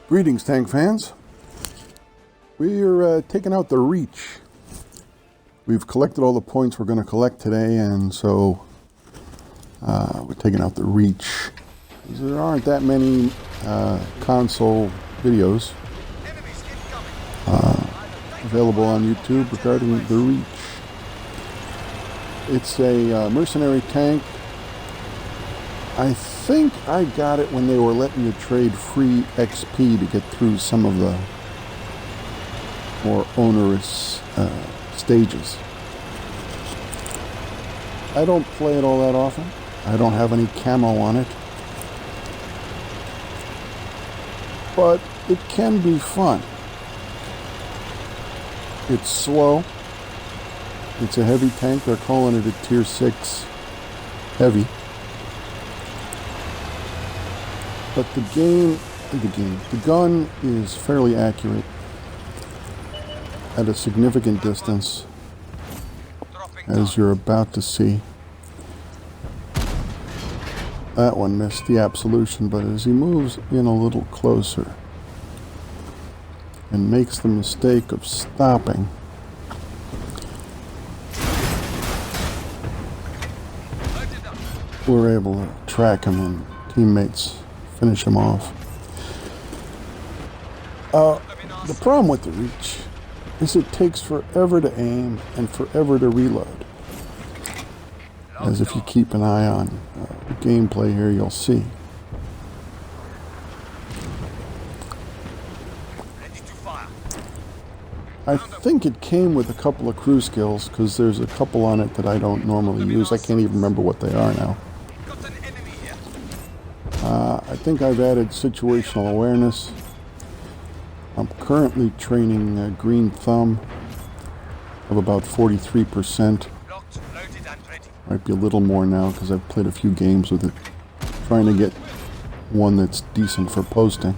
Greetings, tank fans. We're taking out the Reach. We've collected all the points we're going to collect today, and so we're taking out the Reach. There aren't that many console videos available on YouTube regarding the Reach. It's a mercenary tank. I think I got it when they were letting you trade free XP to get through some of the more onerous stages. I don't play it all that often. I don't have any camo on it. But it can be fun. It's slow. It's a heavy tank. They're calling it a Tier 6 heavy. But the gun is fairly accurate at a significant distance, as you're about to see. That one missed the absolution, but as he moves in a little closer and makes the mistake of stopping, we're able to track him and teammates finish him off. The problem with the Reach is it takes forever to aim and forever to reload. As if you keep an eye on the gameplay here, you'll see. I think it came with a couple of crew skills, because there's a couple on it that I don't normally use. I can't even remember what they are now. I think I've added situational awareness. I'm currently training Green Thumb of about 43%. Might be a little more now because I've played a few games with it. Trying to get one that's decent for posting.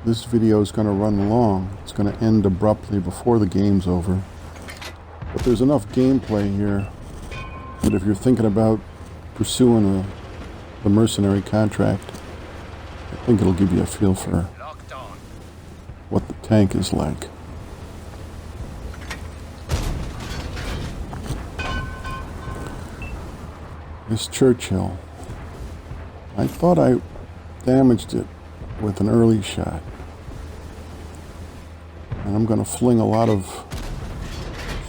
This video is going to run long. It's going to end abruptly before the game's over. But there's enough gameplay here that if you're thinking about pursuing the mercenary contract, I think it'll give you a feel for what the tank is like. This Churchill, I thought I damaged it with an early shot. And I'm going to fling a lot of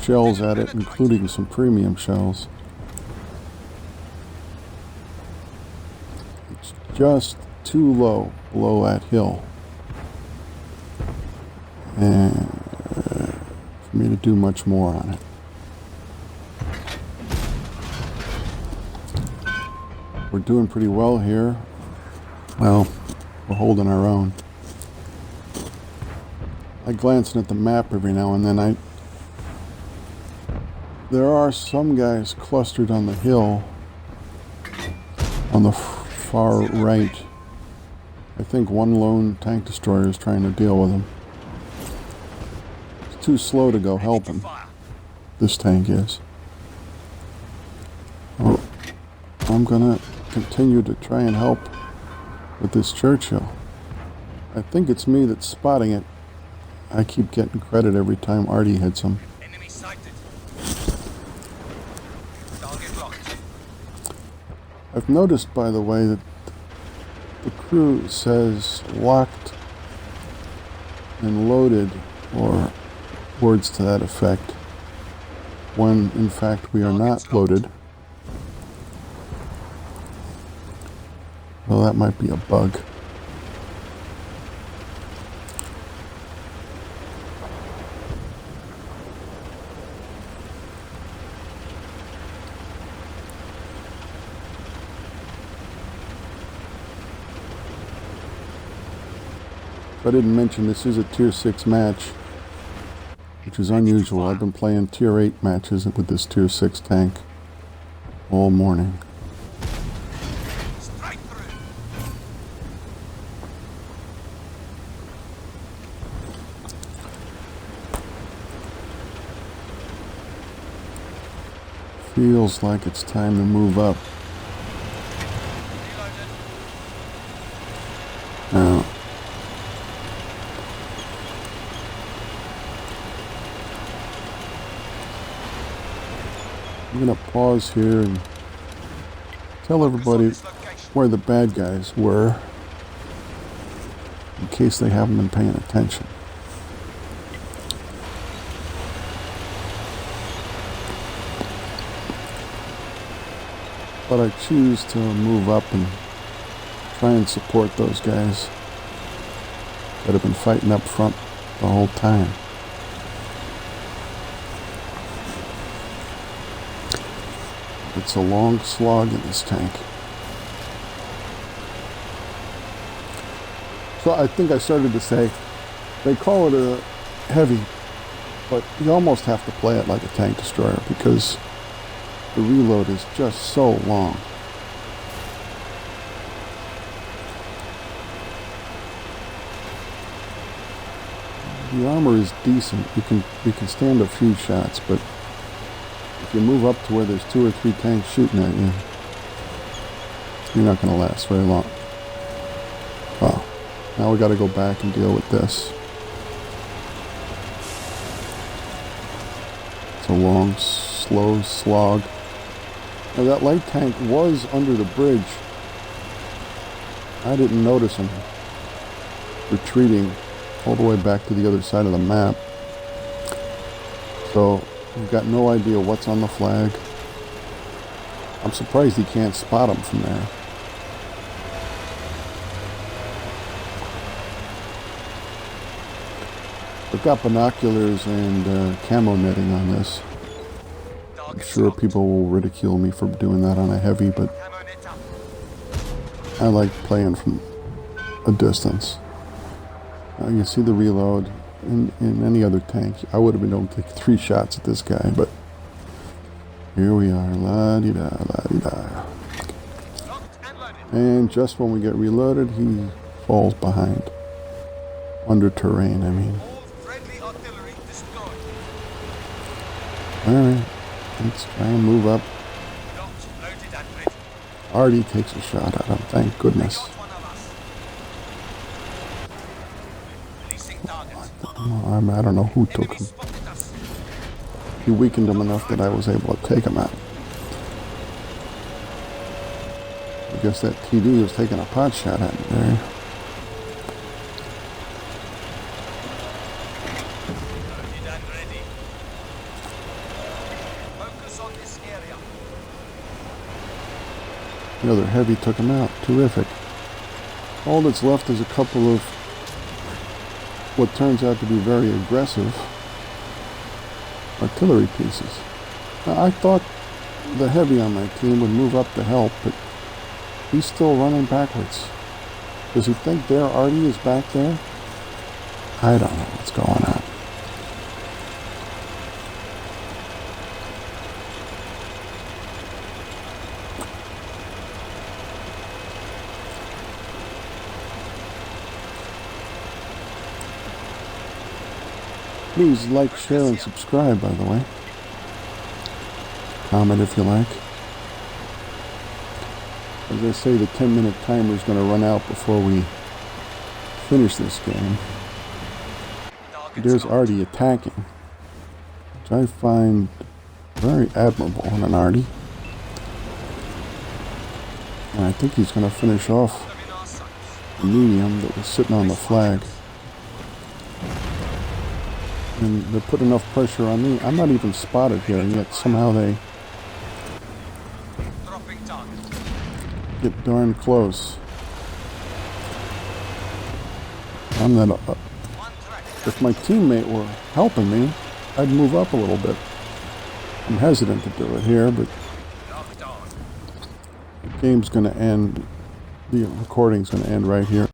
shells at it, including some premium shells. It's just too low below that hill and for me to do much more on it. We're doing pretty well here. Well, we're holding our own. I glance at the map every now and then. There are some guys clustered on the hill on the far right. I think one lone tank destroyer is trying to deal with him. It's too slow to go help him. This tank is. Oh, I'm gonna continue to try and help with this Churchill. I think it's me that's spotting it. I keep getting credit every time Artie hits him. Enemy sighted. Target locked. I've noticed, by the way, that the crew says locked and loaded, or words to that effect, when in fact we are not loaded. Well, that might be a bug. I didn't mention this is a Tier 6 match, which is unusual. I've been playing Tier 8 matches with this Tier 6 tank all morning. Feels like it's time to move up. I'm gonna pause here and tell everybody where the bad guys were, in case they haven't been paying attention. But I choose to move up and try and support those guys that have been fighting up front the whole time. It's a long slog in this tank. So I think I started to say, they call it a heavy, but you almost have to play it like a tank destroyer because the reload is just so long. The armor is decent. You can stand a few shots, but if you move up to where there's 2 or 3 tanks shooting at you, you're not going to last very long. Well, now we got to go back and deal with this. It's a long, slow slog. Now that light tank was under the bridge. I didn't notice him retreating all the way back to the other side of the map. So we've got no idea what's on the flag. I'm surprised he can't spot him from there. I've got binoculars and camo netting on this. I'm sure people will ridicule me for doing that on a heavy, but I like playing from a distance. You see the reload. In any other tank, I would have been able to take 3 shots at this guy, but here we are. La-di-da, la-di-da. And just when we get reloaded, he falls behind. Under terrain, I mean. Alright, let's try and move up. Artie takes a shot at him, thank goodness. I don't know who took him. He weakened him enough that I was able to take him out. I guess that TD was taking a pot shot at me there. The other heavy took him out. Terrific. All that's left is a couple of what turns out to be very aggressive artillery pieces. Now, I thought the heavy on my team would move up to help, but he's still running backwards. Does he think their Artie is back there? I don't know what's going on. Please like, share, and subscribe, by the way. Comment if you like. As I say, the 10-minute timer is going to run out before we finish this game. There's Artie attacking, which I find very admirable in an Artie. And I think he's going to finish off the medium that was sitting on the flag. And they put enough pressure on me. I'm not even spotted here, and yet somehow they get darn close. I'm not. If my teammate were helping me, I'd move up a little bit. I'm hesitant to do it here, but the game's going to end. The recording's going to end right here.